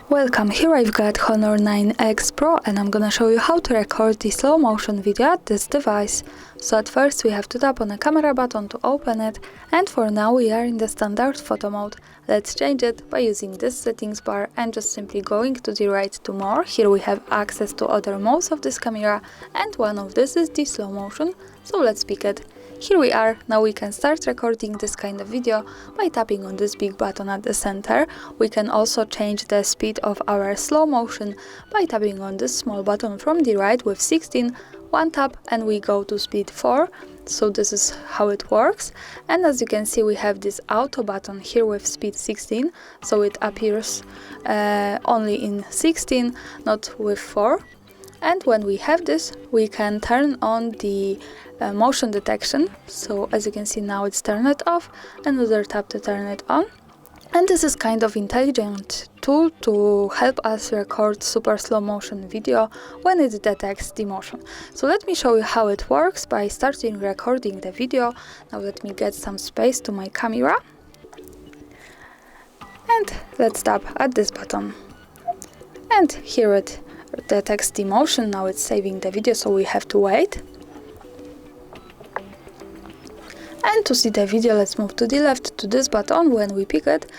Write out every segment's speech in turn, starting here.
Welcome, here I've got Honor 9X Pro and I'm gonna show you how to record the slow motion video at this device. So at first we have to tap on the camera button to open it, and for now we are in the standard photo mode. Let's change it by using this settings bar and just simply going to the right to more. Here we have access to other modes of this camera, and one of this is the slow motion, so let's pick it. Here we are. Now we can start recording this kind of video by tapping on this big button at the center. We can also change the speed of our slow motion by tapping on this small button from the right with 16. One tap and we go to speed 4. So this is how it works. And as you can see, we have this auto button here with speed 16. So it appears only in 16, not with 4. And when we have this, we can turn on the motion detection. So as you can see now, it's turned off. Another tap to turn it on. And this is kind of intelligent tool to help us record super slow motion video when it detects the motion. So let me show you how it works by starting recording the video. Now let me get some space to my camera. And let's tap at this button. And here it detects the motion. Now it's saving the video, so we have to wait. And to see the video, let's move to the left to this button. When we pick it,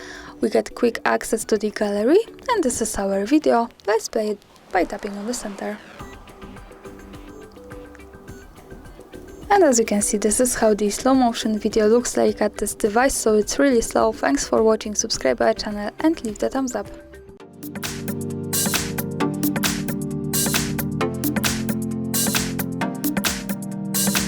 we get quick access to the gallery, and this is our video. Let's play it by tapping on the center. And as you can see, this is how the slow motion video looks like at this device, so it's really slow. Thanks for watching, subscribe our channel and leave the thumbs up.